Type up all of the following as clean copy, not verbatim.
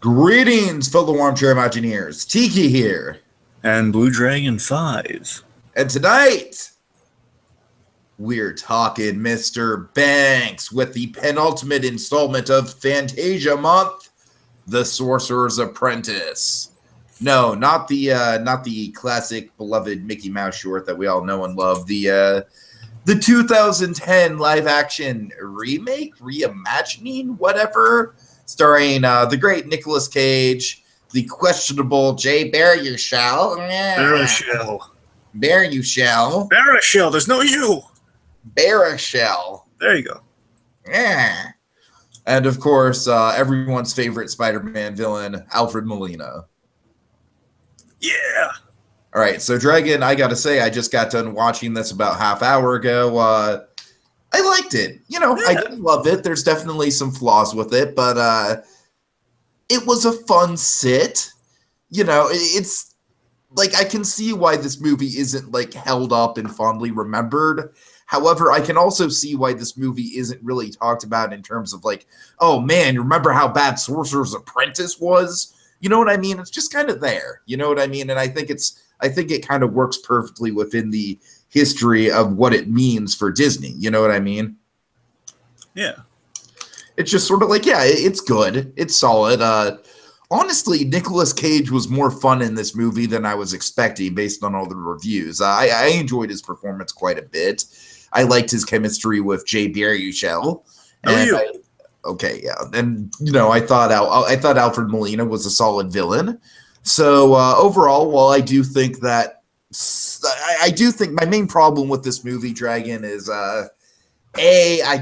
Greetings, fellow armchair Imagineers. Tiki here. And BlueDragonFive. And tonight, we're talking Mr. Banks with the penultimate installment of Fantasia Month, The Sorcerer's Apprentice. No, not the classic beloved Mickey Mouse short that we all know and love. The 2010 live-action remake, reimagining, whatever, starring the great Nicolas Cage, the questionable Jay Baruchel. Baruchel, there's no you. Baruchel. There you go. Yeah. And, of course, everyone's favorite Spider-Man villain, Alfred Molina. Yeah. All right, so Dragon, I got to say, I just got done watching this about half hour ago. I liked it. You know, I didn't love it. There's definitely some flaws with it, but it was a fun sit. You know, it's like I can see why this movie isn't like held up and fondly remembered. However, I can also see why this movie isn't really talked about in terms of like, oh man, remember how bad Sorcerer's Apprentice was? You know what I mean? It's just kind of there. You know what I mean? And I think it kind of works perfectly within the history of what it means for Disney. You know what I mean? Yeah. It's just sort of like, yeah, it's good. It's solid. Honestly, Nicolas Cage was more fun in this movie than I was expecting based on all the reviews. I enjoyed his performance quite a bit. I liked his chemistry with Jay Baruchel. Okay, yeah. And, you know, I thought Alfred Molina was a solid villain. So overall, while I do think my main problem with this movie, Dragon, is I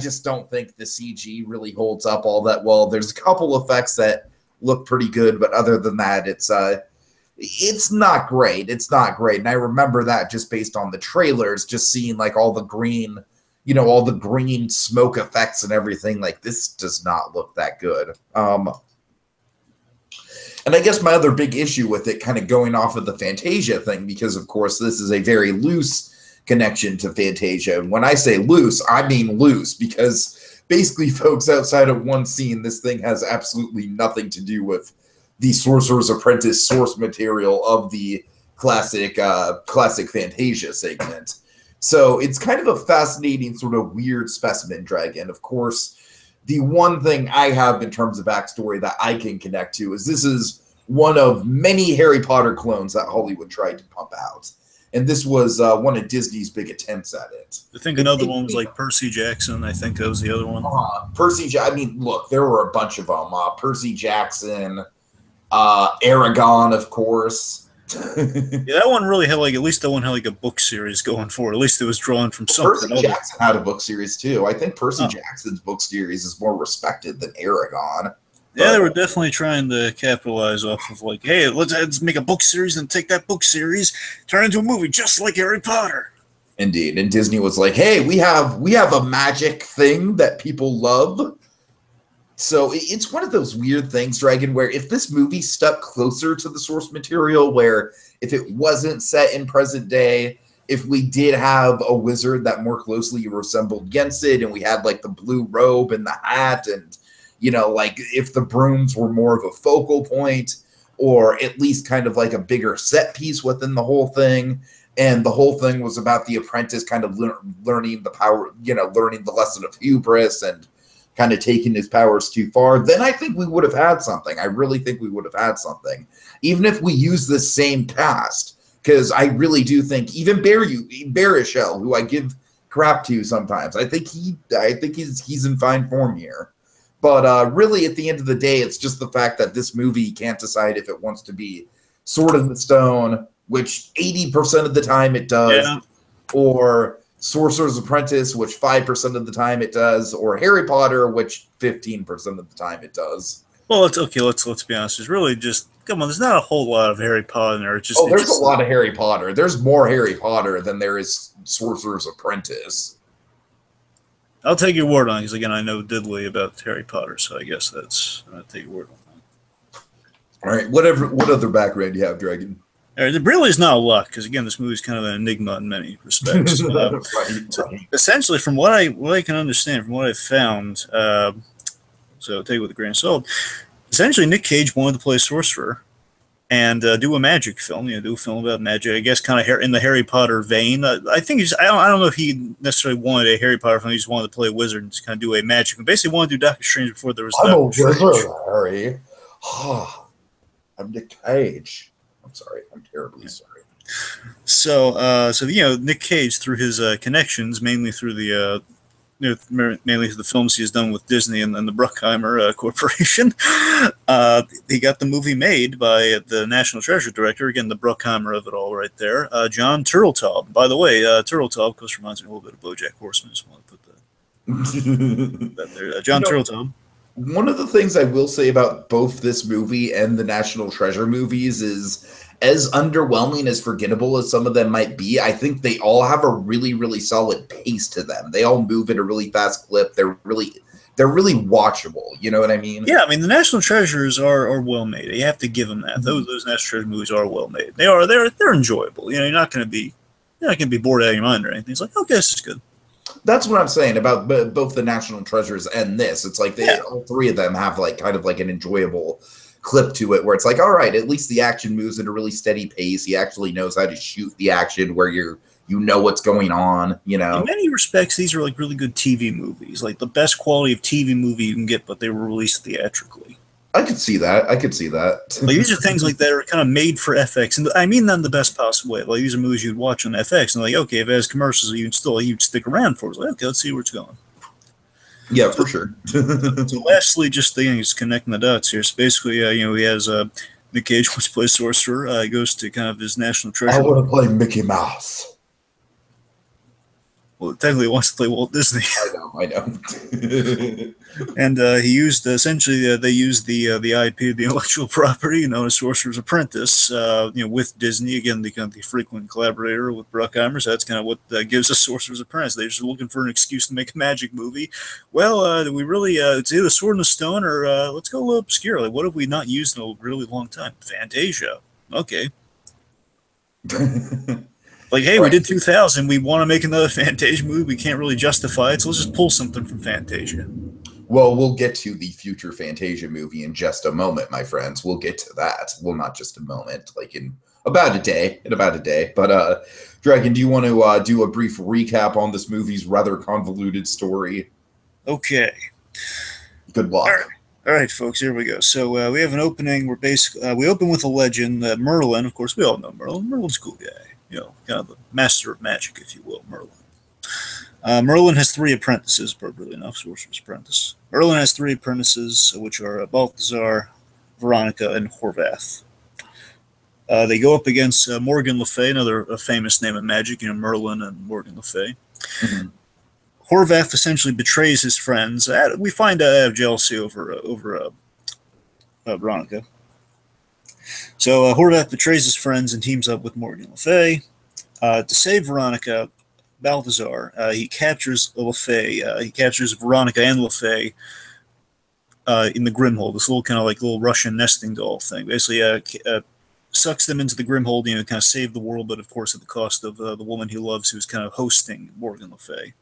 just don't think the CG really holds up all that well. There's a couple effects that look pretty good, but other than that, it's not great. It's not great. And I remember that just based on the trailers, just seeing like all the green, you know, all the green smoke effects and everything. Like, this does not look that good. And I guess my other big issue with it, kind of going off of the Fantasia thing, because, of course, this is a very loose connection to Fantasia. And when I say loose, I mean loose, because basically, folks, outside of one scene, this thing has absolutely nothing to do with the Sorcerer's Apprentice source material of the classic Fantasia segment. So it's kind of a fascinating, sort of weird specimen, Dragon. Of course, the one thing I have in terms of backstory that I can connect to is this is one of many Harry Potter clones that Hollywood tried to pump out. And this was one of Disney's big attempts at it. I think another one was like Percy Jackson. I think that was the other one. I mean, look, there were a bunch of them. Percy Jackson, Aragon, of course. Yeah, that one really had at least that one had like a book series going for it. At least it was drawn from something. Percy Jackson had a book series too. I think Percy Jackson's book series is more respected than Aragon. Yeah, they were definitely trying to capitalize off of like, hey, let's make a book series and take that book series, turn it into a movie just like Harry Potter. Indeed, and Disney was like, hey, we have a magic thing that people love. So it's one of those weird things, Dragon, where if this movie stuck closer to the source material, where if it wasn't set in present day, if we did have a wizard that more closely resembled Yensiii, and we had like the blue robe and the hat, and, you know, like if the brooms were more of a focal point, or at least kind of like a bigger set piece within the whole thing, and the whole thing was about the apprentice kind of learning the power, you know, learning the lesson of hubris and kind of taking his powers too far, then I think we would have had something. I really think we would have had something. Even if we use the same cast, because I really do think even Baruchel, who I give crap to sometimes, I think he's in fine form here. But really, at the end of the day, it's just the fact that this movie can't decide if it wants to be Sword in the Stone, which 80% of the time it does, or Sorcerer's Apprentice, which 5% of the time it does, or Harry Potter, which 15% of the time it does. Well, it's okay. Let's be honest. It's really just come on. There's not a whole lot of Harry Potter in there. There's a lot of Harry Potter. There's more Harry Potter than there is Sorcerer's Apprentice. I'll take your word on it, because again, I know diddly about Harry Potter, so I guess I'll take your word on that. All right. What other background do you have, Dragon? There really is not a lot, because again, this movie is kind of an enigma in many respects. So essentially, from what I can understand, from what I've found, so take it with a grain of salt. essentially Nick Cage wanted to play Sorcerer and do a magic film, do a film about magic. I guess kind of in the Harry Potter vein. I think I don't know if he necessarily wanted a Harry Potter film. He just wanted to play a wizard and just kind of do a magic. Basically, wanted to do Doctor Strange before there was. I'm a Doctor wizard, Strange. Harry. I'm Nick Cage. I'm sorry. I'm terribly sorry. So Nick Cage, through his connections, mainly through the mainly the films he has done with Disney and the Bruckheimer Corporation. He got the movie made by the National Treasure director, again, the Bruckheimer of it all right there, John Turteltaub. By the way, Turteltaub, of course, reminds me a little bit of BoJack Horseman. Just want to put that there. John Turteltaub. One of the things I will say about both this movie and the National Treasure movies is, as underwhelming as forgettable as some of them might be, I think they all have a really, really solid pace to them. They all move at a really fast clip. They're really watchable. You know what I mean? Yeah, I mean the National Treasures are well made. You have to give them that. Those National Treasure movies are well made. They're enjoyable. You're not going to be bored out of your mind or anything. It's like, okay, this is good. That's what I'm saying about both the National Treasures and this. It's like all three of them have like kind of like an enjoyable clip to it where it's like, all right, at least the action moves at a really steady pace. He actually knows how to shoot the action where you know what's going on, In many respects, these are like really good TV movies, like the best quality of TV movie you can get, but they were released theatrically. I could see that. Like, these are things like that are kind of made for FX, and I mean that in the best possible way. Like, these are movies you'd watch on FX, and like, okay, if it has commercials, you'd stick around for it. It's like, okay, let's see where it's going. Yeah, for sure. So lastly, just just connecting the dots here. So basically, he has Nick Cage wants to play Sorcerer. He goes to kind of his National Treasure. I want to play Mickey Mouse. Well, technically, he wants to play Walt Disney. I know. And he used essentially they used the IP, the intellectual property, known as Sorcerer's Apprentice, with Disney, again, the kind of the frequent collaborator with Bruckheimer. So that's kind of what gives us Sorcerer's Apprentice. They're just looking for an excuse to make a magic movie. Well, we really it's either Sword in the Stone or let's go a little obscure. Like, what have we not used in a really long time? Fantasia. Okay. Like, hey, we did 2000. We want to make another Fantasia movie. We can't really justify it, so let's just pull something from Fantasia. Well, we'll get to the future Fantasia movie in just a moment, my friends. We'll get to that. Well, not just a moment, like in about a day. But, Dragon, do you want to do a brief recap on this movie's rather convoluted story? Okay. Good luck. All right, folks, here we go. So we have an opening where basically we open with a legend that Merlin, of course, we all know Merlin. Merlin's a cool guy. Kind of the master of magic, if you will, Merlin. Merlin has 3 apprentices, appropriately enough, Sorcerer's Apprentice. Merlin has 3 apprentices, which are Balthazar, Veronica, and Horvath. They go up against Morgan Le Fay, another famous name of magic, Merlin and Morgan Le Fay. Mm-hmm. Horvath essentially betrays his friends. We find out of jealousy over Veronica. So Horvath betrays his friends and teams up with Morgan Le Fay. To save Veronica, Balthazar, he captures Le Fay. He captures Veronica and Le Fay in the Grimhold, this little kind of like little Russian nesting doll thing. Basically, sucks them into the Grimhold, kind of save the world, but of course at the cost of the woman he loves, who's kind of hosting Morgan Le Fay.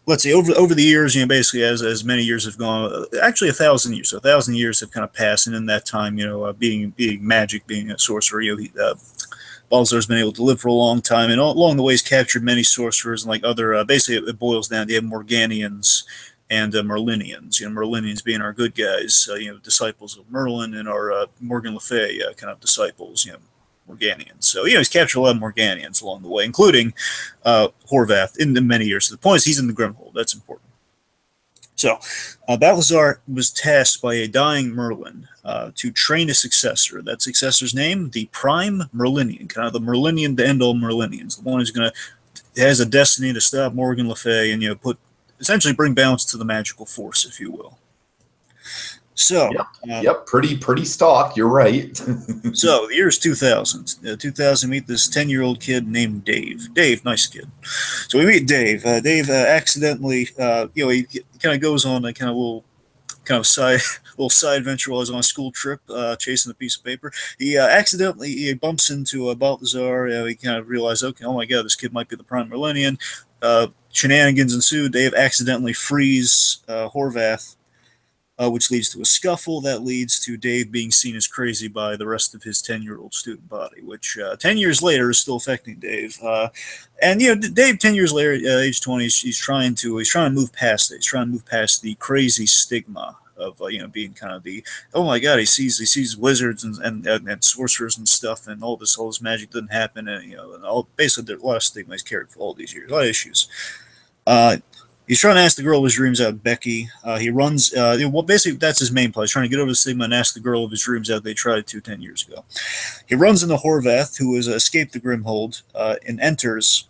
Let's see, over the years, basically as many years have gone, actually 1,000 years. So 1,000 years have kind of passed, and in that time, being magic, being a sorcerer, Balthazar's been able to live for a long time, and along the way, he's captured many sorcerers and like other. Basically, it boils down to Morganians and Merlinians. Merlinians being our good guys, disciples of Merlin, and our Morgan Le Fay kind of disciples, Morganians. So, he's captured a lot of Morganians along the way, including Horvath in the many years. So the point is he's in the Grimhold. That's important. So, Balthazar was tasked by a dying Merlin to train a successor. That successor's name, the Prime Merlinian, kind of the Merlinian to end all Merlinians, the one who's has a destiny to stop Morgan Le Fay and essentially bring balance to the magical force, if you will. So, yep, pretty stock. You're right. So the year is 2000. 2000, meet this 10-year-old kid named Dave. Dave, nice kid. So we meet Dave. Dave accidentally, he kind of goes on a kind of side venture while he's on a school trip, chasing a piece of paper. He accidentally bumps into Balthazar. He kind of realizes, okay, oh my God, this kid might be the Prime Merlinian. Shenanigans ensue. Dave accidentally frees Horvath. which leads to a scuffle that leads to Dave being seen as crazy by the rest of his 10-year-old student body, which 10 years later is still affecting Dave. And Dave, 10 years later, age 20, he's trying to move past it. He's trying to move past the crazy stigma of being kind of the, oh my god, he sees wizards and sorcerers and stuff, and all this magic doesn't happen, and and all, basically there's a lot of stigma he's carried for all these years, a lot of issues. He's trying to ask the girl of his dreams out, Becky. He runs, well, basically, that's his main play. He's trying to get over the stigma and ask the girl of his dreams out. They tried to 10 years ago. He runs into Horvath, who has escaped the Grimhold, and enters.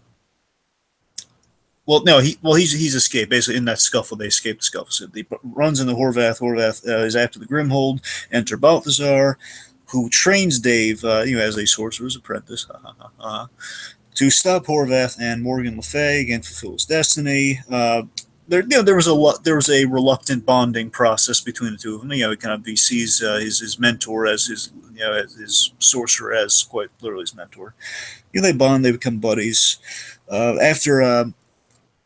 Well, no, he's escaped. Basically, in that scuffle, they escaped the scuffle. So he runs into Horvath. Horvath is after the Grimhold. Enter Balthazar, who trains Dave, as a sorcerer's apprentice. To stop Horvath and Morgan Le Fay and fulfill his destiny. There was a reluctant bonding process between the two of them. He sees his mentor as his sorcerer, as quite literally his mentor. They bond. They become buddies. After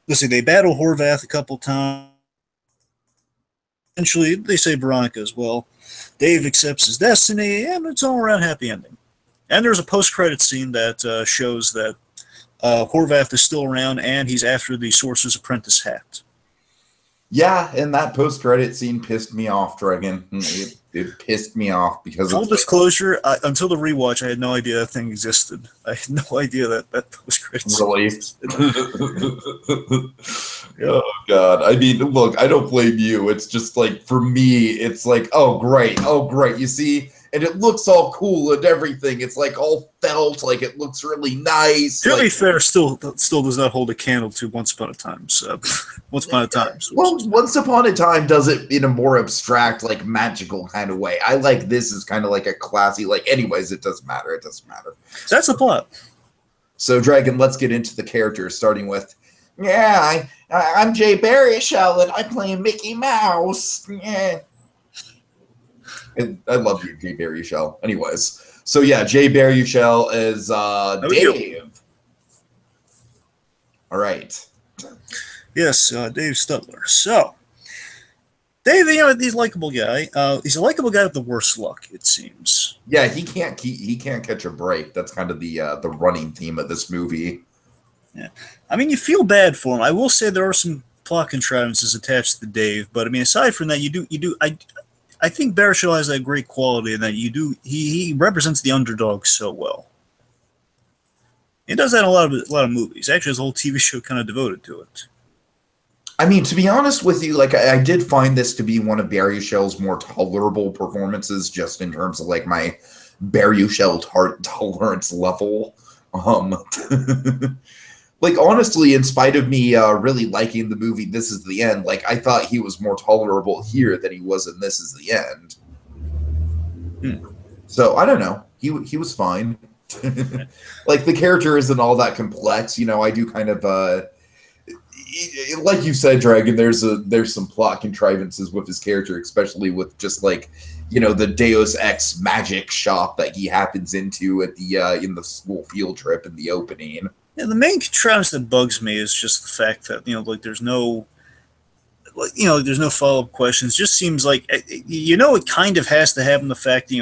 they battle Horvath a couple times. Eventually, they save Veronica as well. Dave accepts his destiny, and it's all around happy ending. And there's a post-credit scene that shows that Horvath is still around, and he's after the Sorcerer's Apprentice hat. Yeah, and that post-credit scene pissed me off, Dragon. It pissed me off because full disclosure, until the rewatch, I had no idea that thing existed. I had no idea that post-credit scene existed. Oh god! I mean, look, I don't blame you. It's just like, for me, it's like, oh great. You see. And it looks all cool and everything. It's like all felt, like it looks really nice. To be fair, still does not hold a candle to Once Upon a Time. So, Once Upon a Time. Well, Once Upon a Time does it in a more abstract, like magical kind of way. I like this as kind of like a classy, like. Anyways, it doesn't matter. It doesn't matter. So that's the plot. So, Dragon, let's get into the characters, starting with. Yeah, I'm Jay Baruchel and I play Mickey Mouse. Yeah. And I love you, Jay Baruchel. Anyways, so yeah, Jay Baruchel is Dave. All right. Yes, Dave Studler. So, Dave, he's a likable guy. He's a likable guy with the worst luck, it seems. Yeah, he can't catch a break. That's kind of the running theme of this movie. Yeah, I mean, you feel bad for him. I will say there are some plot contrivances attached to Dave, but I mean, aside from that, I think Baruchel has that great quality in that he represents the underdog so well. He does that in a lot of movies. Actually, his whole TV show kind of devoted to it. I mean, to be honest with you, like I did find this to be one of Baruchel's more tolerable performances, just in terms of like my Baruchel tolerance level. Like, honestly, in spite of me really liking the movie This Is the End, like, I thought he was more tolerable here than he was in This Is the End. So, I don't know. He was fine. Like, the character isn't all that complex. I do kind of, like you said, Dragon, there's some plot contrivances with his character, especially with just, like, the Deus Ex magic shop that he happens into at the in the school field trip in the opening. Yeah, the main contrivance that bugs me is just the fact that there's no follow-up questions. It just seems like it kind of has to happen. The fact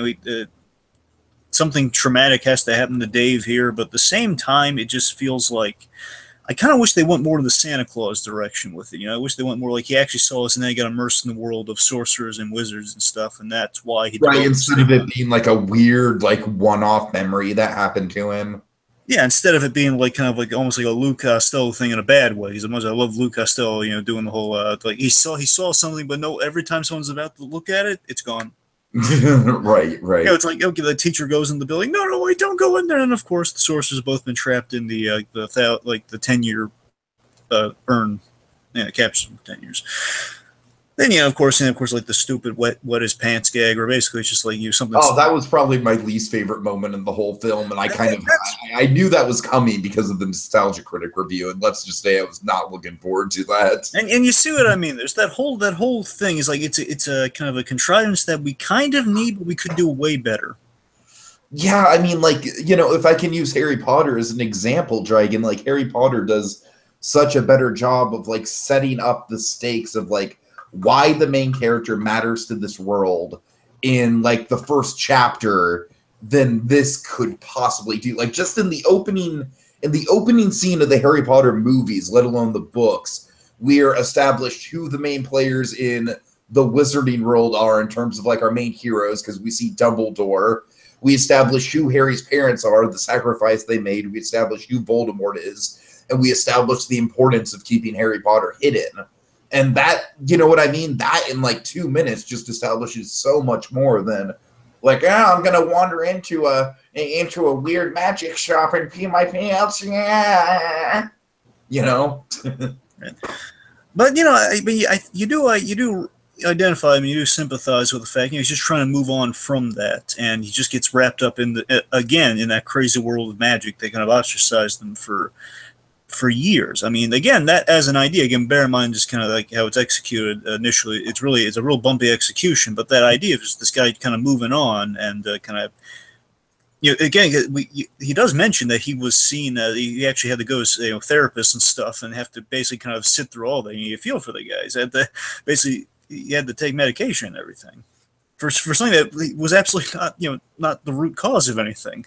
something traumatic has to happen to Dave here, but at the same time, it just feels like I kind of wish they went more to the Santa Claus direction with it. I wish they went more like he actually saw us and then he got immersed in the world of sorcerers and wizards and stuff, and that's why he instead of it being like a weird like one-off memory that happened to him. Yeah, instead of it being like kind of like almost like a Lou Costello thing in a bad way. As much as I love Lou Costello, doing the whole like he saw something, but no, every time someone's about to look at it, it's gone. Right. It's like, okay, the teacher goes in the building. No, wait, don't go in there. And of course, the sorcerer's both been trapped in the 10-year urn, captured for 10 years. Then of course, like the stupid wet his pants gag, or basically it's just like something. Oh, that was probably my least favorite moment in the whole film, and I knew that was coming because of the Nostalgia Critic review, and let's just say I was not looking forward to that. And you see what I mean? There's that whole thing is like it's a kind of a contrivance that we kind of need, but we could do way better. Yeah, I mean, like if I can use Harry Potter as an example, Dragon, like Harry Potter does such a better job of like setting up the stakes of like why the main character matters to this world in like the first chapter than this could possibly do. Like just in the opening scene of the Harry Potter movies, let alone the books, we are established who the main players in the wizarding world are in terms of like our main heroes, because we see Dumbledore. We establish who Harry's parents are, the sacrifice they made. We establish who Voldemort is, and we establish the importance of keeping Harry Potter hidden. And that, you know what I mean? That in like 2 minutes just establishes so much more than like, I'm gonna wander into a weird magic shop and pee my pants. Yeah, you know. But you know, I mean, you do identify, I mean, you do sympathize with the fact, you know, he's just trying to move on from that, and he just gets wrapped up in again in that crazy world of magic. They kind of ostracized them for years. I mean, again, that as an idea, again, bear in mind just kind of like how it's executed initially. It's a real bumpy execution, but that idea of just this guy kind of moving on and kind of, you know, again, he does mention that he was seen. He actually had to go to, you know, therapists and stuff, and have to basically kind of sit through all that. You feel for the guys. Basically, he had to take medication and everything for something that was absolutely not, you know, not the root cause of anything.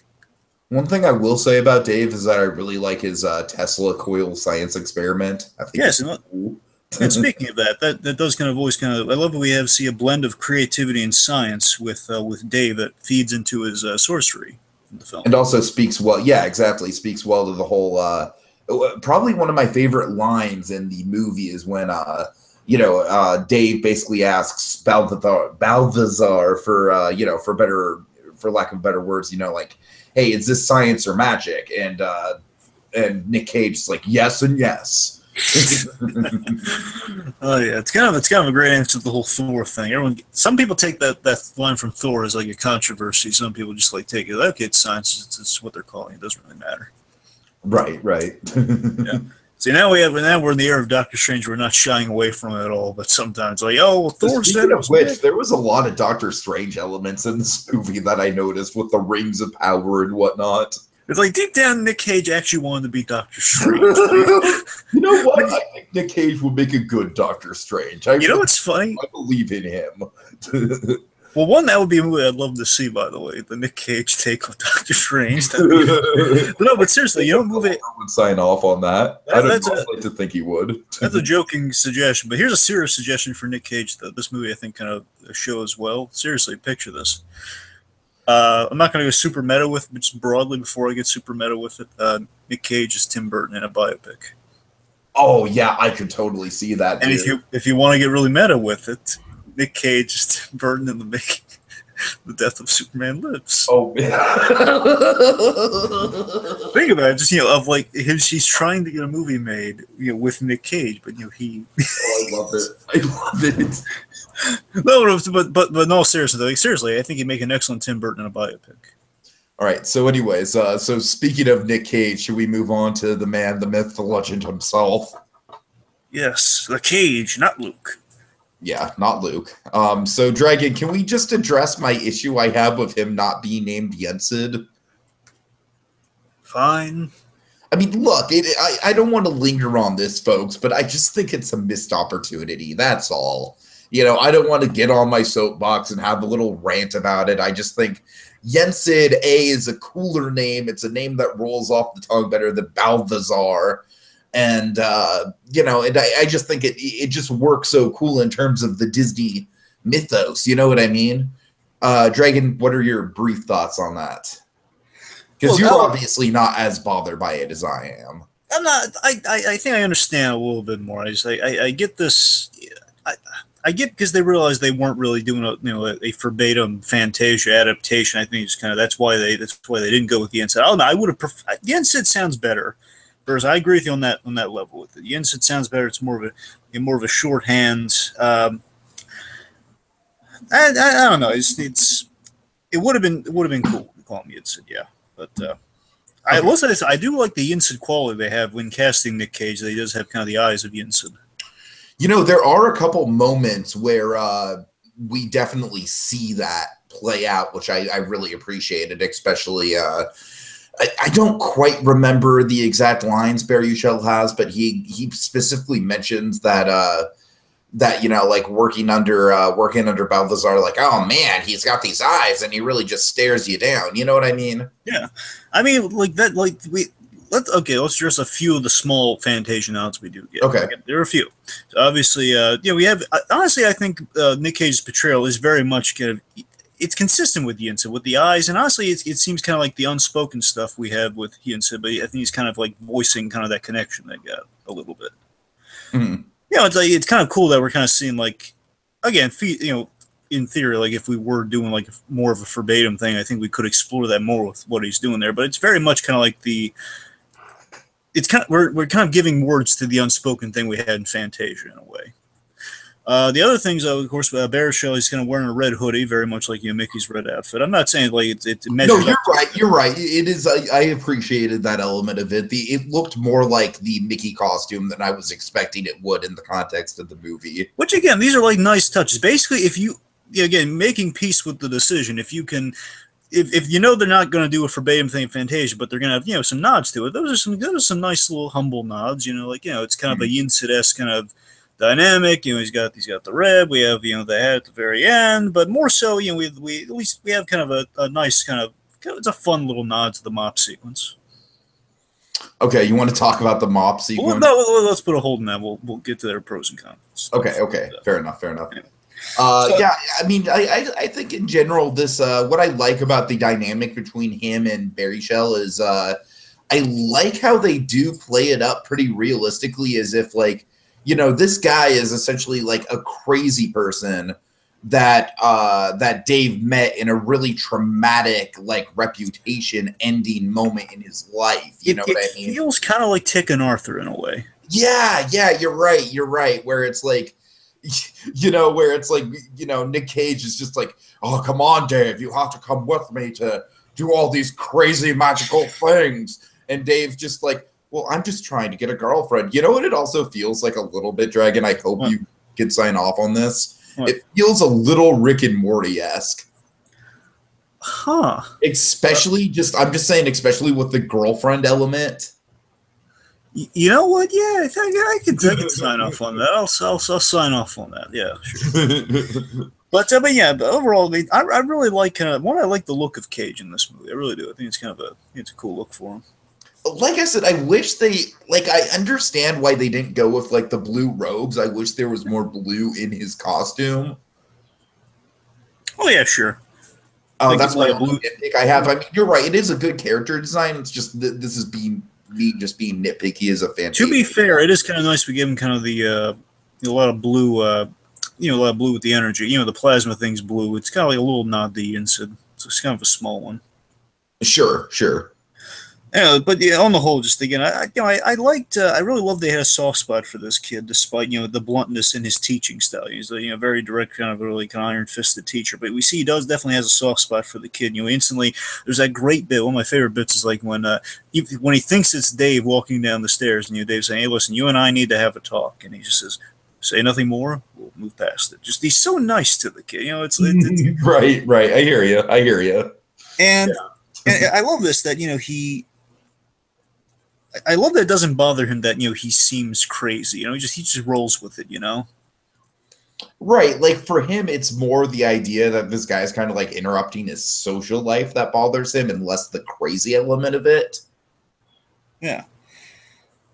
One thing I will say about Dave is that I really like his Tesla coil science experiment. I think yes, cool. And speaking of that does kind of always kind of, I love that we see a blend of creativity and science with Dave that feeds into his sorcery in the film. And also speaks well, yeah, exactly, speaks well to the whole, probably one of my favorite lines in the movie is when, you know, Dave basically asks Balthazar for, you know, for lack of better words, you know, like, hey, is this science or magic? And Nick Cage is like, yes and yes. Oh yeah, it's kind of a great answer to the whole Thor thing. Some people take that line from Thor as like a controversy. Some people just like take it, okay, it's science. It's what they're calling it. It doesn't really matter. Right. Yeah. See, now we're in the era of Doctor Strange. We're not shying away from it at all, but sometimes like, oh, well, Thor said. Speaking of which, there was a lot of Doctor Strange elements in this movie that I noticed with the rings of power and whatnot. It's like deep down, Nick Cage actually wanted to be Doctor Strange. You know what? I think Nick Cage would make a good Doctor Strange. You know what's funny? I believe in him. Well, that would be a movie I'd love to see, by the way, the Nick Cage take on Doctor Strange. No, but seriously, you don't move it. I would sign off on that. I don't like to think he would. That's a joking suggestion, but here's a serious suggestion for Nick Cage that this movie I think kind of shows well. Seriously, picture this. I'm not going to go super meta with it, but just broadly before I get super meta with it, Nick Cage is Tim Burton in a biopic. Oh yeah, I could totally see that. And if you want to get really meta with it, Nick Cage is Tim Burton in the making. The Death of Superman Lives. Oh yeah. Think about it, just of like he's trying to get a movie made, with Nick Cage, but he. Oh, I love it. I love it. No, but no, seriously, I think he'd make an excellent Tim Burton in a biopic. All right. So, anyways, so speaking of Nick Cage, should we move on to the man, the myth, the legend himself? Yes, the Cage, not Luke. Yeah, not Luke. So, Dragon, can we just address my issue I have with him not being named Yensiii? Fine. I mean, look, I don't want to linger on this, folks, but I just think it's a missed opportunity. That's all. I don't want to get on my soapbox and have a little rant about it. I just think Yensiii I is a cooler name. It's a name that rolls off the tongue better than Balthazar. And, and I just think it just works so cool in terms of the Disney mythos. You know what I mean? Dragon, what are your brief thoughts on that? Because you're obviously not as bothered by it as I am. I'm not. I think I understand a little bit more. I get this. I get because they realized they weren't really doing a verbatim Fantasia adaptation. I think it's kind of that's why they didn't go with the Yensiii. I don't know. I would have preferred the Yensiii sounds better. Whereas I agree with you on that level with it. The Yensiii sounds better. It's more of a shorthand. I don't know. It would have been cool to call him Yensiii, yeah. But I will say this: I do like the Yensiii quality they have when casting Nick Cage. That he does have kind of the eyes of Yensiii. There are a couple moments where we definitely see that play out, which I really appreciated, especially. I don't quite remember the exact lines Baruchel has, but he specifically mentions that that, you know, like working under Balthazar, like, oh man, he's got these eyes and he really just stares you down. You know what I mean? Yeah, I mean, like that, like let's address a few of the small Fantasia nods we do get. Okay. Like, there are a few. So obviously, we have honestly, I think Nick Cage's portrayal is very much kind of it's consistent with Yensiii, with the eyes, and honestly, it seems kind of like the unspoken stuff we have with Yensiii, but I think he's kind of like voicing kind of that connection they got a little bit. Mm-hmm. You know, it's like, it's kind of cool that we're kind of seeing, like, again, you know, in theory, like if we were doing like more of a verbatim thing, I think we could explore that more with what he's doing there. But it's very much kind of like we're kind of giving words to the unspoken thing we had in Fantasia in a way. The other things, of course, Baruchel is kind of wearing a red hoodie, very much like, you know, Mickey's red outfit. I'm not saying like it measures. No, you're right. You're right. It is. I appreciated that element of it. It looked more like the Mickey costume than I was expecting it would in the context of the movie. Which again, these are like nice touches. Basically, if you again making peace with the decision, if you can. If you know they're not going to do a verbatim thing in Fantasia, but they're going to have, you know, some nods to it. Those are some nice little humble nods. You know, like, you know, it's kind of a Yensiii-esque kind of dynamic. You know, he's got the red. We have, you know, the hat at the very end, but more so, you know, we at least we have kind of a nice kind of it's a fun little nod to the mop sequence. Okay, you want to talk about the mop sequence? Well, no, let's put a hold on that. We'll get to their pros and cons. Okay, fair enough. Yeah, I mean, I think in general, this what I like about the dynamic between him and Baruchel is I like how they do play it up pretty realistically, as if, like, you know, this guy is essentially like a crazy person that that Dave met in a really traumatic, like, reputation ending moment in his life. You know what I mean? It feels kind of like Tick and Arthur in a way. Yeah, you're right. Where it's like, you know, Nick Cage is just like, oh, come on, Dave, you have to come with me to do all these crazy magical things. And Dave's just like, well, I'm just trying to get a girlfriend. You know what it also feels like a little bit, Dragon? I hope you can sign off on this. What? It feels a little Rick and Morty-esque. Huh. Especially I'm just saying, especially with the girlfriend element. You know what? Yeah, I can sign off on that. I'll sign off on that. Yeah, sure. But overall, I really like I like the look of Cage in this movie. I really do. I think it's a cool look for him. Like I said, I wish I understand why they didn't go with, like, the blue robes. I wish there was more blue in his costume. Oh yeah, sure. Oh, that's my blue nitpick I have. I mean, you're right. It is a good character design. It's just this is me just being nitpicky as a fan. To be fair, it is kind of nice we give him kind of a lot of blue, a lot of blue with the energy. You know, the plasma thing's blue. It's kind of like a little nod to Yensiii. So it's kind of a small one. Sure. Yeah, but yeah, on the whole, just again, I liked. I really loved they had a soft spot for this kid, despite, you know, the bluntness in his teaching style. He's a, you know, very direct, kind of really kind of iron-fisted teacher. But we see he definitely has a soft spot for the kid. You know, instantly there's that great bit. One of my favorite bits is like when he thinks it's Dave walking down the stairs, and, you know, Dave's saying, "Hey, listen, you and I need to have a talk," and he just says, "Say nothing more. We'll move past it." Just he's so nice to the kid. You know, it's right. I hear you. And I love this that, you know, I love that it doesn't bother him that, you know, he seems crazy. You know, he just rolls with it, you know? Right. Like, for him, it's more the idea that this guy's kind of like interrupting his social life that bothers him, and less the crazy element of it. Yeah.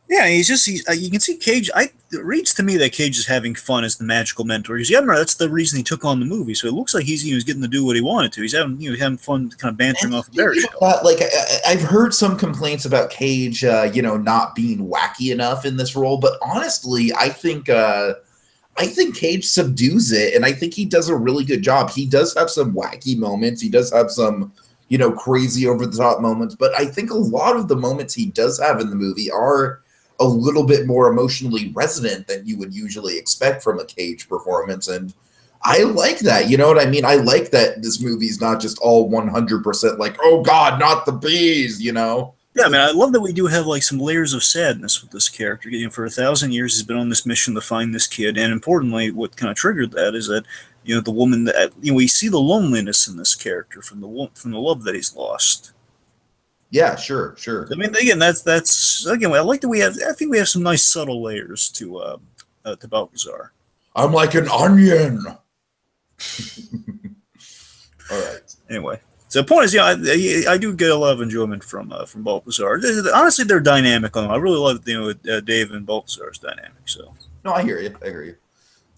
Yeah, you can see Cage. It reads to me that Cage is having fun as the magical mentor. Because, yeah, remember, that's the reason he took on the movie. So it looks like he's getting to do what he wanted to. He's having fun, kind of bantering off of Baruchel. Like, I've heard some complaints about Cage, not being wacky enough in this role. But honestly, I think Cage subdues it, and I think he does a really good job. He does have some wacky moments. He does have some, you know, crazy over the top moments. But I think a lot of the moments he does have in the movie are a little bit more emotionally resonant than you would usually expect from a Cage performance. And I like that. You know what I mean? I like that this movie's not just all 100% like, oh God, not the bees, you know? Yeah, man, I love that we do have, like, some layers of sadness with this character. You know, for 1,000 years, he's been on this mission to find this kid. And importantly, what kind of triggered that is that, you know, the woman that, you know, we see the loneliness in this character from the love that he's lost. Yeah, sure. I mean, again, that's again. I like that I think we have some nice subtle layers to Balthazar. I'm like an onion. All right. Anyway, so the point is, yeah, I do get a lot of enjoyment from Balthazar. Honestly, they're dynamic on them. I really love Dave and Balthazar's dynamic. So No, I hear you. I hear you.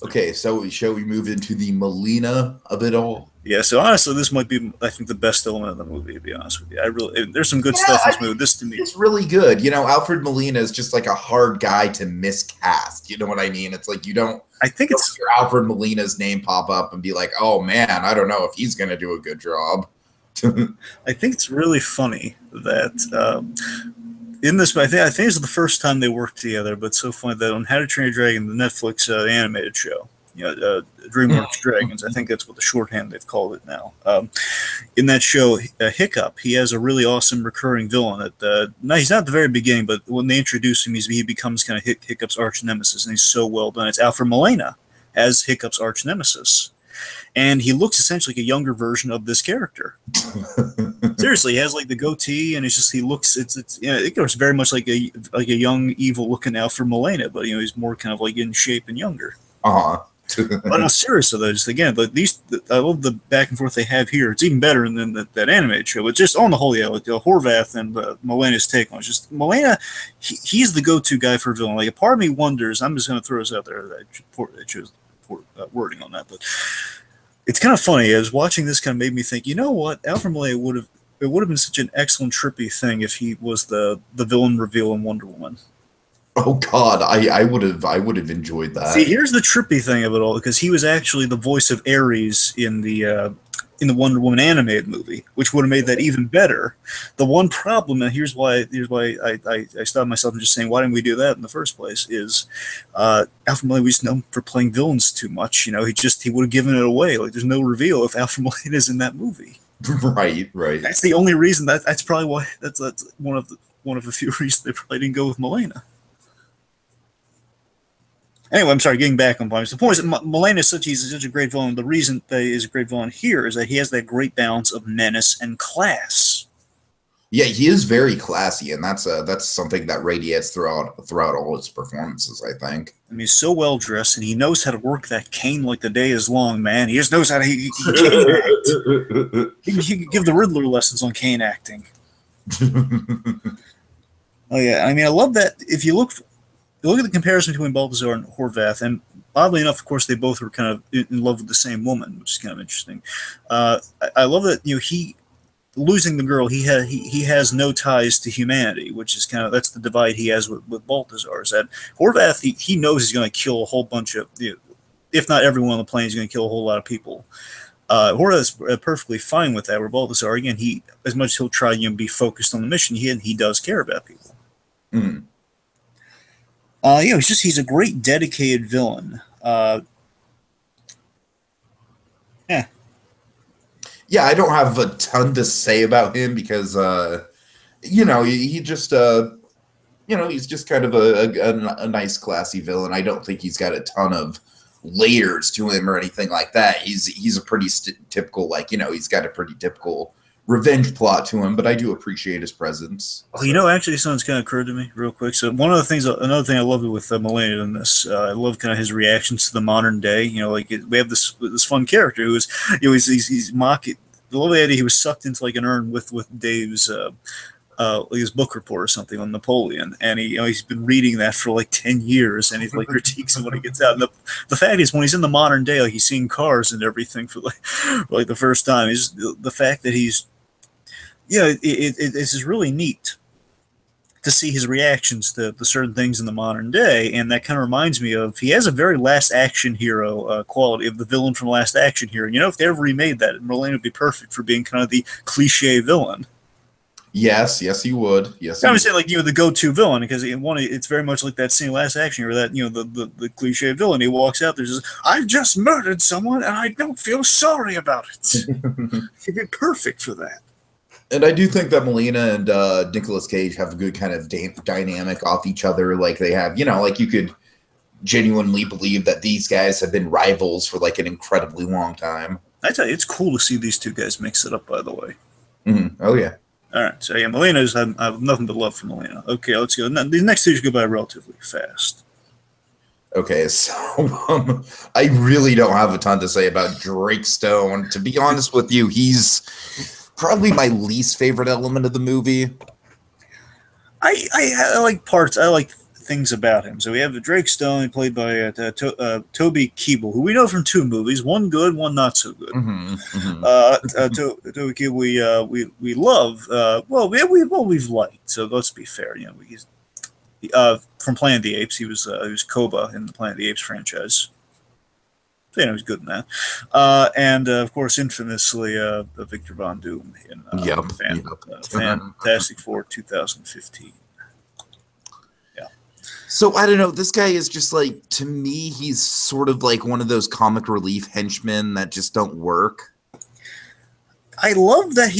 Okay, so shall we move into the Melina of it all? yeah, so honestly, this might be, I think, the best element of the movie. To be honest with you, there's some good stuff in this movie. This to me, it's really good. You know, Alfred Molina is just like a hard guy to miscast. You know what I mean? It's like you don't. I think it's hear Alfred Molina's name pop up and be like, oh man, I don't know if he's going to do a good job. I think it's really funny that in this, I think this is the first time they worked together. But it's so funny that on How to Train Your Dragon, the Netflix animated show, DreamWorks Dragons, I think that's what the shorthand they've called it now. In that show, Hiccup, he has a really awesome recurring villain. Now he's not at the very beginning, but when they introduce him, he becomes kind of Hiccup's arch nemesis, and he's so well done. It's Alfred Molina as Hiccup's arch nemesis. And he looks essentially like a younger version of this character. Seriously, he has like the goatee, and he looks. It goes very much like a young, evil-looking Alfred Molina, but he's more kind of like in shape and younger. But no, seriously though, just again, I love the back and forth they have here. It's even better than that animated show. But just on the whole, yeah, like Horvath and Molina's take on it. Just Molina, he's the go-to guy for a villain. Like a part of me wonders. I'm just going to throw this out there. I chose wording on that, but it's kind of funny. I was watching this, kind of made me think. You know what? Alfred Molina would have been such an excellent trippy thing if he was the villain reveal in Wonder Woman. Oh God, I would have enjoyed that. See, here's the trippy thing of it all, because he was actually the voice of Ares in the Wonder Woman animated movie, which would have made that even better. The one problem, and here's why I stopped myself and just saying, why didn't we do that in the first place? Is Alfred Molina was known for playing villains too much. He would have given it away. Like there's no reveal if Alfred Molina is in that movie. Right. That's the only reason. That's probably why. That's one of the few reasons they probably didn't go with Molina. Anyway, I'm sorry, getting back on points. The point is that Molina is such a great villain. The reason that he is a great villain here is that he has that great balance of menace and class. Yeah, he is very classy, and that's something that radiates throughout all his performances, I think. I mean, he's so well dressed, and he knows how to work that cane like the day is long, man. He just knows how to he cane act. He could give the Riddler lessons on cane acting. Oh yeah, I mean, I love that. If you look at the comparison between Balthazar and Horvath, and oddly enough, of course, they both were kind of in love with the same woman, which is kind of interesting. I love that he losing the girl, he has no ties to humanity, which is that's the divide he has with Balthazar. Is that Horvath he knows he's going to kill a whole bunch of, if not everyone on the plane, he's going to kill a whole lot of people. Horvath's perfectly fine with that. Where Balthazar, again, as much as he'll try be focused on the mission, he does care about people. Mm. He's a great dedicated villain. Yeah. Yeah, I don't have a ton to say about him because, he just, he's just kind of a nice, classy villain. I don't think he's got a ton of layers to him or anything like that. He's a pretty typical, he's got a pretty typical revenge plot to him, but I do appreciate his presence. Oh, actually, something's kind of occurred to me real quick. So another thing I love with Molina in this, I love kind of his reactions to the modern day. We have this fun character who is, he's mocking. The lovely idea he was sucked into like an urn with Dave's his book report or something on Napoleon, and he's been reading that for like 10 years, and he critiques him when he gets out. And the fact is, when he's in the modern day, he's seeing cars and everything for the first time. Is the fact that he's it's just really neat to see his reactions to the certain things in the modern day, and that kind of reminds me of, he has a very Last Action Hero quality of the villain from Last Action Hero. If they ever remade that, Molina would be perfect for being kind of the cliche villain. Yes, he would. Yes, I would say the go-to villain, because it's very much like that scene in Last Action Hero, that the cliche villain. He walks out there, says, "I just murdered someone, and I don't feel sorry about it." He'd be perfect for that. And I do think that Molina and Nicolas Cage have a good kind of dynamic off each other. Like they have, you could genuinely believe that these guys have been rivals for an incredibly long time. I tell you, it's cool to see these two guys mix it up, by the way. Mm-hmm. Oh, yeah. All right. So, yeah, I have nothing but love for Molina. Okay, let's go. Now, these next two should go by relatively fast. Okay, so I really don't have a ton to say about Drake Stone. To be honest with you, he's probably my least favorite element of the movie. I like parts. I like things about him. So we have the Drake Stone, played by Toby Kebbell, who we know from two movies, one good, one not so good. Toby Kebbell, we love. We've liked. So let's be fair. You know, he's from Planet of the Apes. He was Koba in the Planet of the Apes franchise. So, you know, he's good in that. And of course, infamously, Victor Von Doom in Fantastic Four 2015. Yeah. So I don't know. This guy is just like, to me, he's sort of like one of those comic relief henchmen that just don't work. I love that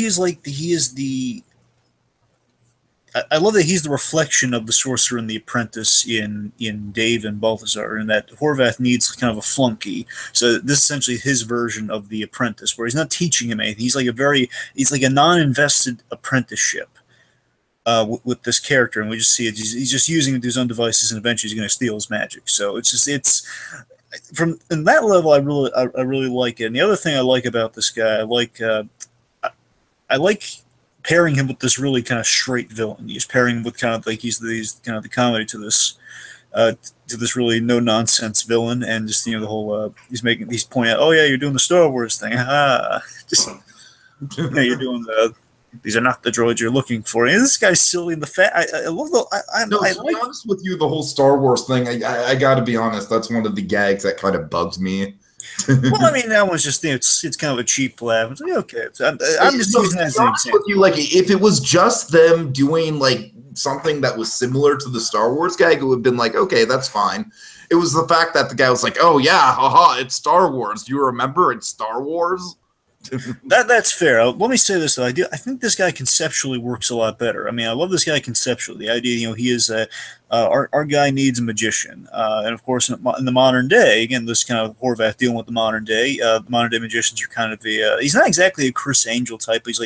I love that he's the reflection of the Sorcerer and the Apprentice in Dave and Balthazar, and that Horvath needs kind of a flunky. So this is essentially his version of the Apprentice, where he's not teaching him anything. He's like a non-invested apprenticeship with this character, and we just see it. He's just using it to his own devices, and eventually he's going to steal his magic. So it's from in that level, I really like it. And the other thing I like about this guy, I like pairing him with this really kind of straight villain. He's pairing him with kind of like he's kind of the comedy to this really no nonsense villain, and just the whole he's pointing out, oh yeah, you're doing the Star Wars thing, just you're doing these are not the droids you're looking for. And this guy's silly in the fact. I love the. To be honest with you, the whole Star Wars thing, I got to be honest, that's one of the gags that kind of bugs me. Well, I mean, that one's just it's kind of a cheap laugh. It's like, okay, I'm just using that as an example. With you, like, if it was just them doing like something that was similar to the Star Wars gag, it would have been like, okay, that's fine. It was the fact that the guy was like, oh yeah, haha, it's Star Wars. Do you remember it's Star Wars? That's fair. Let me say this though. I think this guy conceptually works a lot better. I mean, I love this guy conceptually. The idea, he is our guy needs a magician, and of course, in the modern day, again, this kind of Horvath dealing with the modern day magicians are kind of he's not exactly a Chris Angel type. He's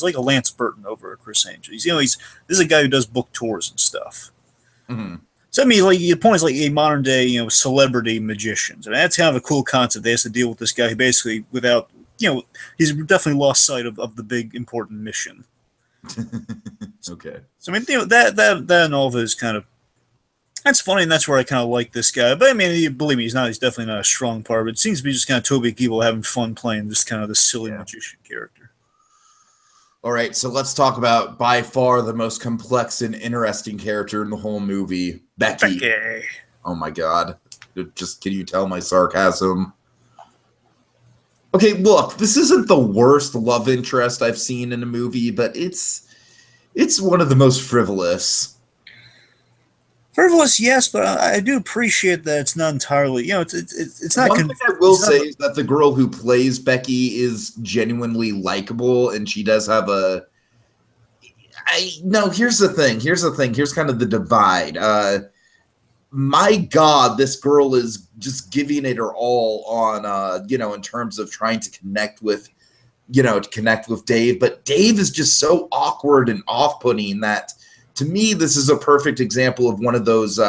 like a Lance Burton over a Chris Angel. This is a guy who does book tours and stuff. Mm-hmm. So I mean, like the point is like a modern day, celebrity magicians. I mean, that's kind of a cool concept. They have to deal with this guy who basically without. He's definitely lost sight of the big important mission. Okay. So I mean, that and all of his kind of that's funny, and that's where I kind of like this guy. But I mean, believe me, he's definitely not a strong part. But it seems to be just kind of Toby Kebbell having fun playing this kind of the silly magician character. All right, so let's talk about by far the most complex and interesting character in the whole movie, Becky. Oh my God! Just can you tell my sarcasm? Okay, look, this isn't the worst love interest I've seen in a movie, but it's one of the most frivolous. Frivolous, yes, but I do appreciate that it's not entirely, it's not. One thing I will say is that the girl who plays Becky is genuinely likable, and she does have here's the thing. Here's kind of the divide. My God, this girl is just giving it her all on, in terms of trying to connect with Dave. But Dave is just so awkward and off-putting that, to me, this is a perfect example of one of those,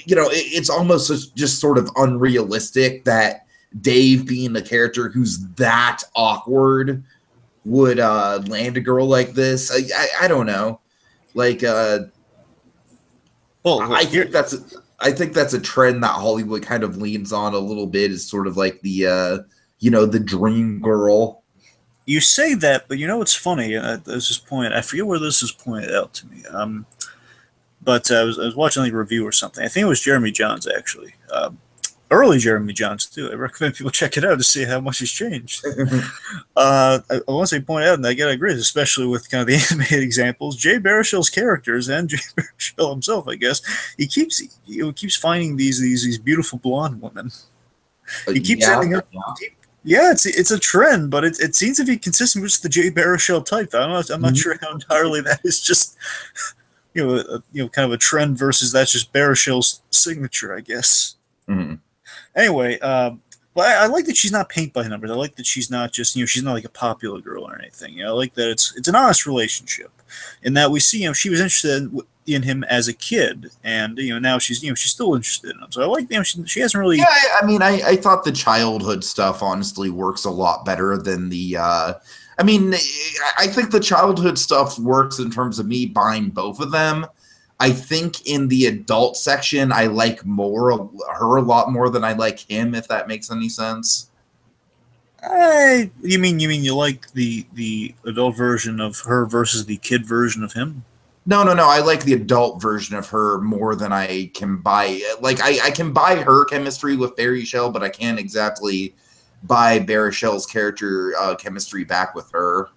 it's almost just sort of unrealistic that Dave, being the character who's that awkward, would land a girl like this. I don't know. Like, I think that's a trend that Hollywood kind of leans on a little bit, is sort of like the the dream girl. You say that, but what's funny? There's this point. I forget where this is pointed out to me. But I was watching like a review or something. I think it was Jeremy Johns actually. Early Jeremy Johns too. I recommend people check it out to see how much he's changed. I want to point out, and I gotta agree, especially with kind of the animated examples, Jay Baruchel's characters and Jay Baruchel himself, I guess, he keeps finding these beautiful blonde women. He keeps ending up. Yeah, it's a trend, but it seems to be consistent with the Jay Baruchel type. I'm not sure how entirely that is just kind of a trend versus that's just Baruchel's signature, I guess. Mm-hmm. Anyway, but I like that she's not paint by numbers. I like that she's not just she's not like a popular girl or anything. I like that it's an honest relationship. in that we see she was interested in him as a kid, and now she's she's still interested in him. So I like she hasn't really. Yeah, I mean, I thought the childhood stuff honestly works a lot better than the. I mean, I think the childhood stuff works in terms of me buying both of them. I think in the adult section, I like her a lot more than I like him, if that makes any sense. You mean you like the adult version of her versus the kid version of him? No. I like the adult version of her more than I can buy. Like, I can buy her chemistry with Baruchel, but I can't exactly buy Baruchel's character chemistry back with her.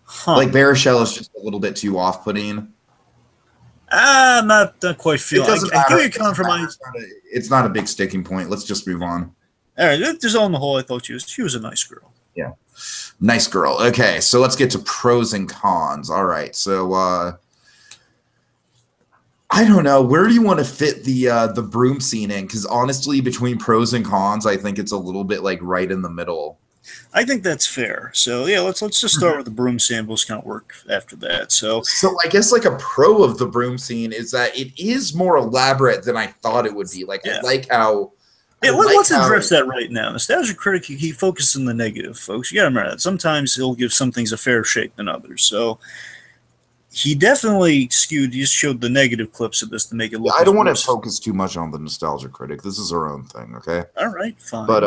Huh. Like, Baruchel is just a little bit too off-putting. I'm not quite feeling. It doesn't I give matter. you a compromise. It's not a big sticking point. Let's just move on. All right, just on the whole, I thought she was a nice girl. Yeah. Nice girl. Okay, so let's get to pros and cons. All right, so I don't know. Where do you want to fit the broom scene in? Because honestly, between pros and cons, I think it's a little bit like right in the middle. I think that's fair. So yeah, let's just start with the broom scene. We'll just kind of work after that. So I guess like a pro of the broom scene is that it is more elaborate than I thought it would be. Like, I like how. Yeah, let's address that right now. Nostalgia Critic, he focuses on the negative, folks. You got to remember that. Sometimes he'll give some things a fair shake than others. So he definitely skewed. He just showed the negative clips of this to make it look. I don't want to focus too much on the Nostalgia Critic. This is our own thing, okay? All right, fine. But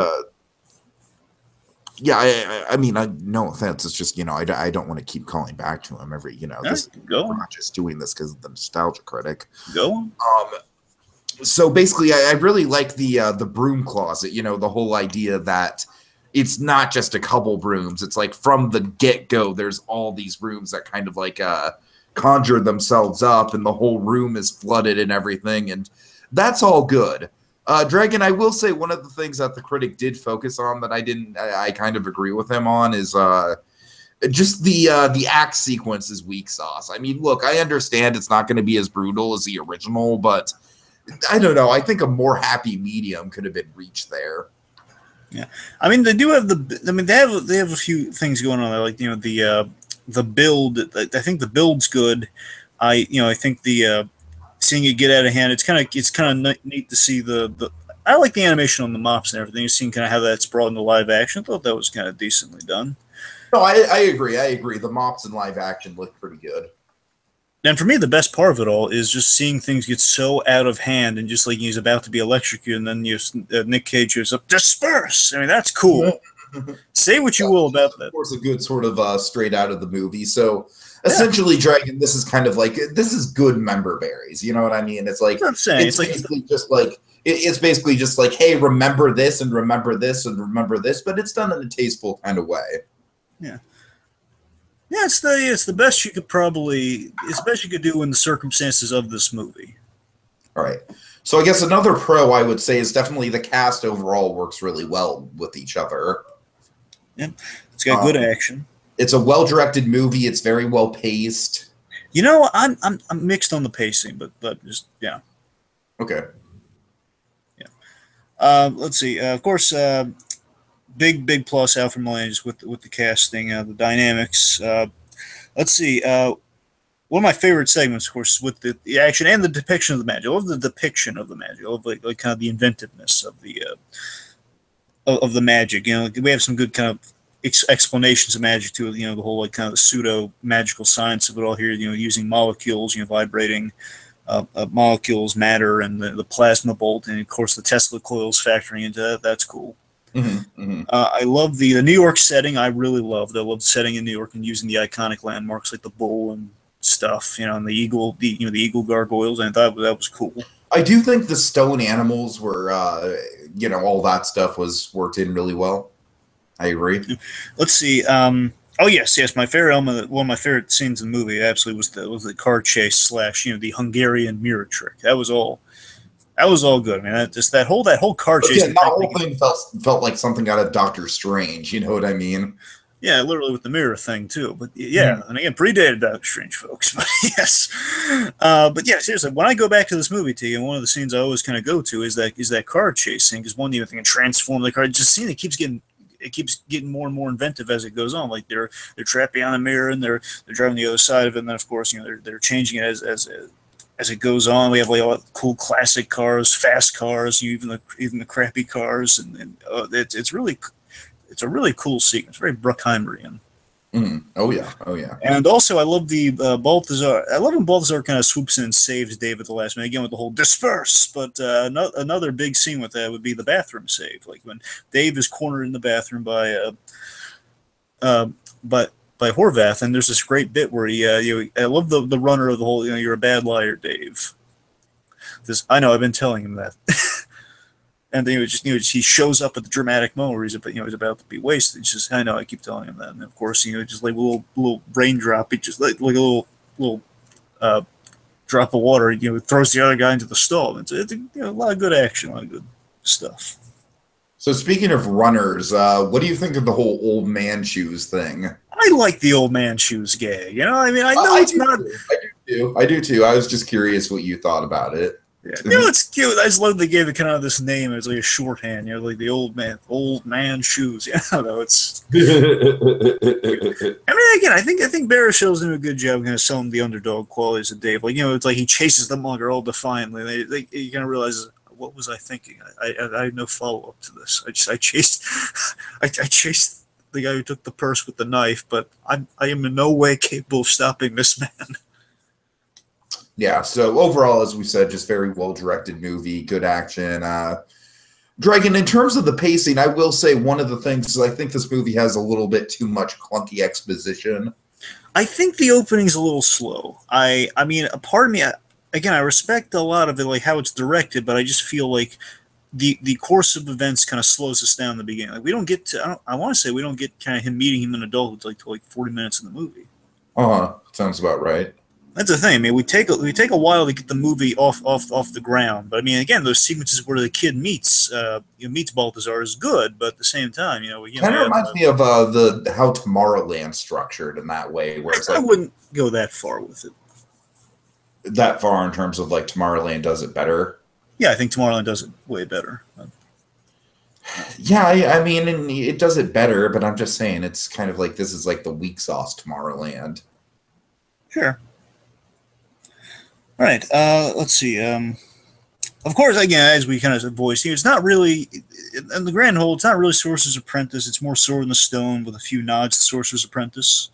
yeah, I mean, no offense. It's just I don't want to keep calling back to him every This, we're not just doing this because of the Nostalgia Critic. Go on. So basically, I really like the broom closet. The whole idea that it's not just a couple brooms. It's like from the get-go, there's all these rooms that kind of like conjure themselves up, and the whole room is flooded and everything, and that's all good. Dragon, I will say one of the things that the critic did focus on that I kind of agree with him on is just the act sequence is weak sauce. I mean, look, I understand it's not going to be as brutal as the original, but I don't know. I think a more happy medium could have been reached there. Yeah, I mean they do have they have a few things going on there, like the build. I think the build's good. I think the seeing it get out of hand. It's kind of neat to see the. I like the animation on the mops and everything. You've seen kind of how that's brought into live action. I thought that was kind of decently done. No, I agree. The mops in live action look pretty good. And for me, the best part of it all is just seeing things get so out of hand, and just like he's about to be electrocuted, and then Nick Cage goes up, disperse. I mean, that's cool. Say what you will about that. Of course, a good sort of straight out of the movie. So essentially, Dragon, this is kind of like this is good member berries. You know what I mean? It's like it's basically just like hey, remember this and remember this and remember this, but it's done in a tasteful kind of way. Yeah. Yeah, it's the best you could do in the circumstances of this movie. All right. So I guess another pro I would say is definitely the cast overall works really well with each other. Yeah, it's got good action. It's a well-directed movie. It's very well paced. I'm mixed on the pacing, but just yeah. Okay. Yeah. Let's see. Of course. Big plus Alfred Molina with the casting, the dynamics. Let's see. One of my favorite segments, of course, with the action and the depiction of the magic. I love the depiction of the magic. I love like kind of the inventiveness of the magic. We have some good kind of explanations of magic too. The whole like kind of the pseudo magical science of it all here. Using molecules, vibrating molecules, matter, and the plasma bolt, and of course the Tesla coils factoring into that. That's cool. I love the New York setting. I really loved. I loved setting in New York and using the iconic landmarks like the bull and stuff. And the eagle, the eagle gargoyles. And I thought that was cool. I do think the stone animals were, all that stuff was worked in really well. I agree. Let's see. Oh yes. One of my favorite scenes in the movie absolutely was the car chase / the Hungarian mirror trick. That was all good. I mean, that whole car chase. Yeah, the whole thing felt like something out of Doctor Strange. You know what I mean? Yeah, literally with the mirror thing too. But yeah, and again, predated Doctor Strange, folks. But yes, but yeah, seriously, when I go back to this movie, T, and one of the scenes I always kind of go to is that car chase scene because one thing can transform the car. Just seeing it keeps getting it keeps getting more and more inventive as it goes on. Like they're trapping on a mirror and they're driving the other side of it, and then of course they're changing it as it goes on. We have like all cool classic cars, fast cars, even the crappy cars, and it's a really cool sequence, very Bruckheimerian. Oh yeah. And also, I love the Balthazar. I love when Balthazar kind of swoops in and saves Dave at the last minute, again with the whole disperse. But another big scene with that would be the bathroom save, like when Dave is cornered in the bathroom by Horvath, and there's this great bit where I love the runner of the whole, you're a bad liar, Dave. I know, I've been telling him that. And then he shows up at the dramatic moment where he's about to be wasted. He says, I know, I keep telling him that. And of course, just like a little raindrop, he just like a little drop of water, throws the other guy into the stall. It's a lot of good action, a lot of good stuff. So speaking of runners, what do you think of the whole old man shoes thing? I like the old man shoes gag. I know it's not. I do too. I was just curious what you thought about it. Yeah. It's cute. I just love they gave it kind of this name. It's like a shorthand, like the old man shoes. It's. I mean, again, I think Baruchel's doing a good job kind of selling the underdog qualities of Dave. Like, it's like he chases the mugger all defiantly. You kind of realize, what was I thinking? I had no follow up to this. I chased the guy who took the purse with the knife, but I am in no way capable of stopping this man. Yeah, so overall, as we said, just very well-directed movie, good action. Dragon, in terms of the pacing, I will say one of the things is I think this movie has a little bit too much clunky exposition. I think the opening's a little slow. I mean, a part of me, again, I respect a lot of it, like how it's directed, but I just feel like the course of events kind of slows us down in the beginning. Like we don't get to, I want to say we don't get kind of him meeting him in adulthood till like 40 minutes in the movie. Sounds about right. That's the thing. I mean, we take a while to get the movie off the ground. But I mean, again, those sequences where the kid meets Balthazar is good, but at the same time, kind of reminds me of how Tomorrowland's structured in that way, where it's I wouldn't go that far with it. That far in terms of like Tomorrowland does it better. Yeah, I think Tomorrowland does it way better. Yeah, I mean, it does it better, but I'm just saying it's kind of like this is like the weak sauce Tomorrowland. Sure. All right, let's see. Of course, again, as we kind of voiced here, it's not really, in the grand whole, it's not really Sorcerer's Apprentice. It's more Sword in the Stone with a few nods to Sorcerer's Apprentice.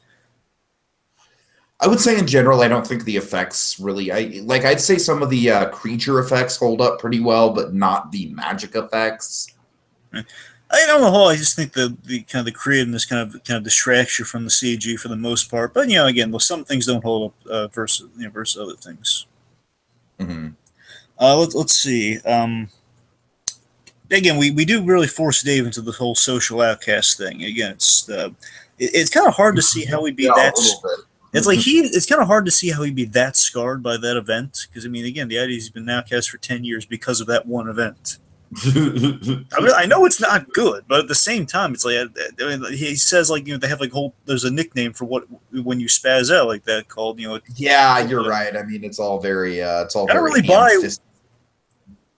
I would say in general, I don't think the effects really, I'd say some of the creature effects hold up pretty well, but not the magic effects. Right. On the whole, I just think the kind of the creativeness kind of distracts you from the CG for the most part. But again, some things don't hold up versus other things. Mm-hmm. Let's see. Again, we do really force Dave into the whole social outcast thing. Again, it's kind of hard to see how he'd be that. It's like it's kind of hard to see how he'd be that scarred by that event. Because I mean, again, the idea is he's been an outcast for 10 years because of that one event. I know it's not good, but at the same time, it's like he says they have there's a nickname for when you spaz out like that called Yeah, you're right. I mean, it's all very I don't really buy.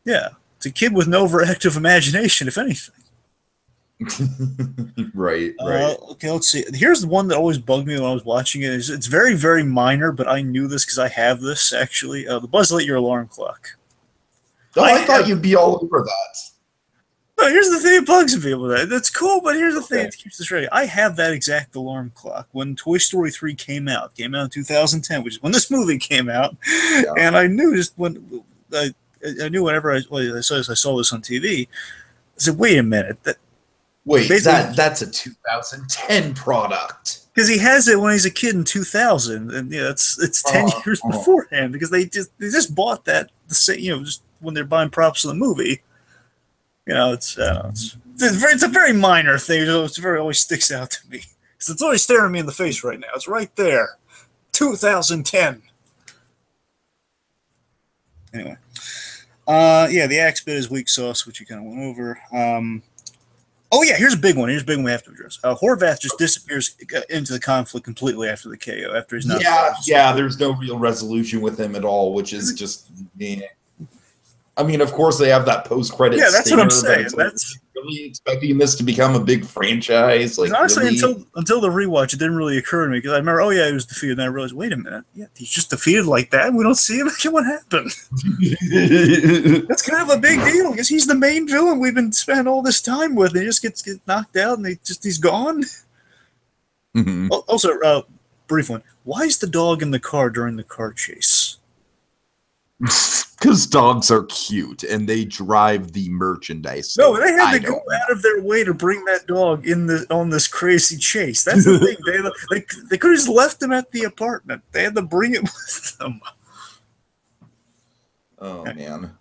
Yeah, it's a kid with an overactive imagination, if anything. Right. Okay, let's see. Here's the one that always bugged me when I was watching it. It's very, very minor, but I knew this because I have this actually. The Buzz Lightyear alarm clock. Oh, I thought you'd be all over that. No, here's the thing that bugs me with that. That's cool, but here's the thing that keeps this ready. I have that exact alarm clock when Toy Story 3 came out. It came out in 2010, which is when this movie came out. Yeah. And I knew just when I knew whenever I saw this on TV, I said, wait a minute. That's a 2010 product. Because he has it when he's a kid in 2000, and it's 10 years beforehand. Because they just bought that just when they're buying props for the movie. It's a very minor thing. It always sticks out to me. It's always staring me in the face right now. It's right there, 2010. Anyway, the axe bit is weak sauce, which you kind of went over. Oh, yeah, here's a big one. Here's a big one we have to address. Horvath just disappears into the conflict completely after the KO, after he's not... Yeah, there's no real resolution with him at all, which is just... I mean, of course, they have that post-credit that's what I'm saying. we expecting this to become a big franchise? Like, honestly, really? until the rewatch, it didn't really occur to me because I remember, oh yeah, he was defeated, and I realized, wait a minute, yeah, he's just defeated like that. We don't see him. What happened? That's kind of a big deal because he's the main villain we've been spending all this time with, and he just gets knocked out, and he's gone. Mm-hmm. Also, brief one: why is the dog in the car during the car chase? Because dogs are cute and they drive the merchandise. No, they had to go out of their way to bring that dog on this crazy chase. That's the thing. They could have just left him at the apartment. They had to bring it with them. Oh man,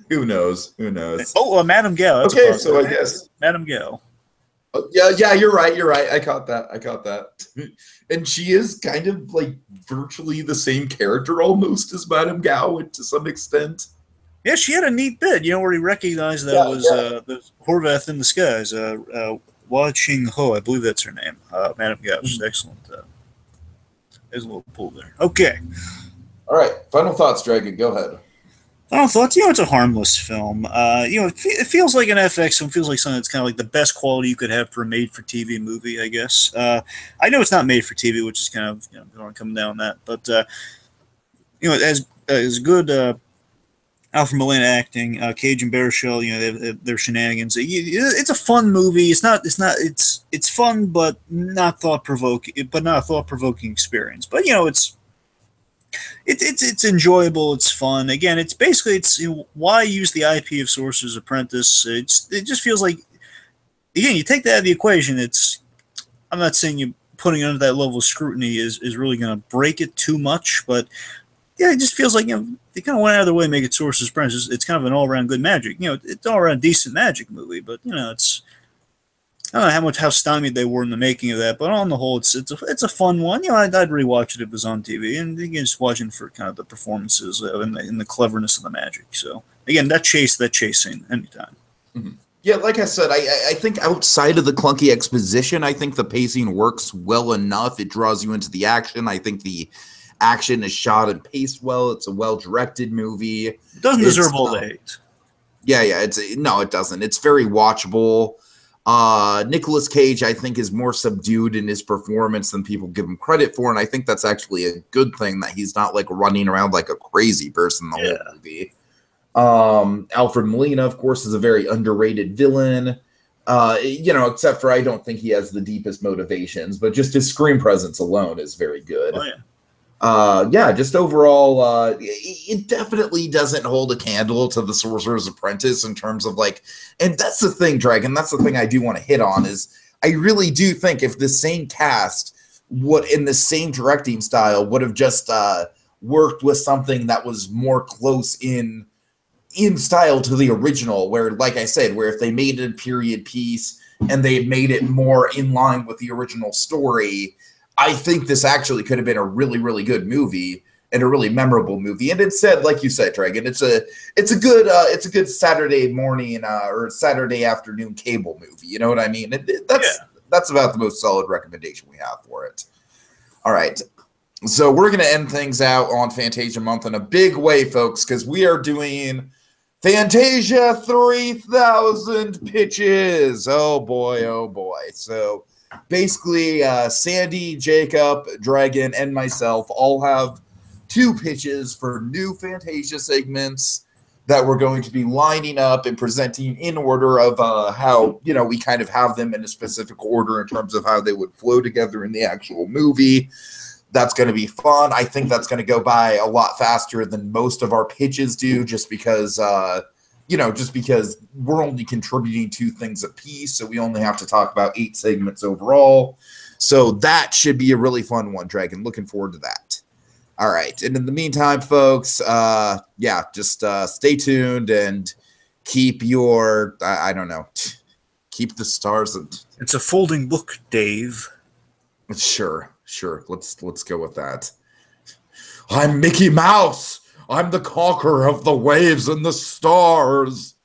who knows? Who knows? Oh, Madame Gao. That's okay, so I guess Madame Gao. Yeah, you're right. You're right. I caught that. And she is kind of like virtually the same character almost as Madame Gao to some extent. Yeah, she had a neat bit, where he recognized that was the Horvath in the skies, Hua Ching Ho, I believe that's her name. Madame Gao. She's excellent. There's a little pull there. Okay. All right. Final thoughts, Dragon. Go ahead. Final thoughts. It's a harmless film. It feels like an FX film. It feels like something that's kind of like the best quality you could have for a made-for-TV movie, I guess. I know it's not made for TV, which is kind of going to come down that. But as good Alfred Molina acting, Cage and Baruchel, they have their shenanigans. It's a fun movie. It's fun, but not thought-provoking. But not a thought-provoking experience. But it's enjoyable. It's fun. Again, it's why use the IP of Sorcerer's Apprentice? It just feels like, again, you take that out of the equation. I'm not saying you putting it under that level of scrutiny is really going to break it too much, but yeah, it just feels like they kind of went out of their way to make it Sorcerer's Apprentice. It's kind of an all around good magic. It's all around decent magic movie, but it's. I don't know how stymied they were in the making of that, but on the whole, it's a fun one. I'd rewatch it if it was on TV, and again, just watching for kind of the performances and the cleverness of the magic. So again, that chase scene anytime. Mm-hmm. Yeah, like I said, I think outside of the clunky exposition, I think the pacing works well enough. It draws you into the action. I think the action is shot and paced well. It's a well-directed movie. It doesn't deserve all the hate. Yeah, it doesn't. It's very watchable. Nicolas Cage, I think, is more subdued in his performance than people give him credit for, and I think that's actually a good thing that he's not like running around like a crazy person the whole movie. Alfred Molina, of course, is a very underrated villain. Except for I don't think he has the deepest motivations, but just his screen presence alone is very good. Oh, yeah. Just overall, it definitely doesn't hold a candle to the Sorcerer's Apprentice in terms of and that's the thing, Dragon. That's the thing I do want to hit on is I really do think if the same cast in the same directing style would have just worked with something that was more close in style to the original, where, like I said, where if they made it a period piece and they made it more in line with the original story, I think this actually could have been a really, really good movie and a really memorable movie. And instead, like you said, Dragon, it's a good Saturday morning or Saturday afternoon cable movie. You know what I mean? That's about the most solid recommendation we have for it. All right. So we're going to end things out on Fantasia Month in a big way, folks, because we are doing Fantasia 3000 pitches. Oh, boy. Oh, boy. So basically, Sandy, Jacob, Dragon, and myself all have 2 pitches for new Fantasia segments that we're going to be lining up and presenting in order of how, we kind of have them in a specific order in terms of how they would flow together in the actual movie. That's going to be fun. I think that's going to go by a lot faster than most of our pitches do, just because we're only contributing 2 things a piece, so we only have to talk about 8 segments overall. So that should be a really fun one, Dragon. Looking forward to that. All right. And in the meantime, folks, just stay tuned and keep your, keep the stars. It's a folding book, Dave. Sure. Let's go with that. I'm Mickey Mouse. I'm the conqueror of the waves and the stars.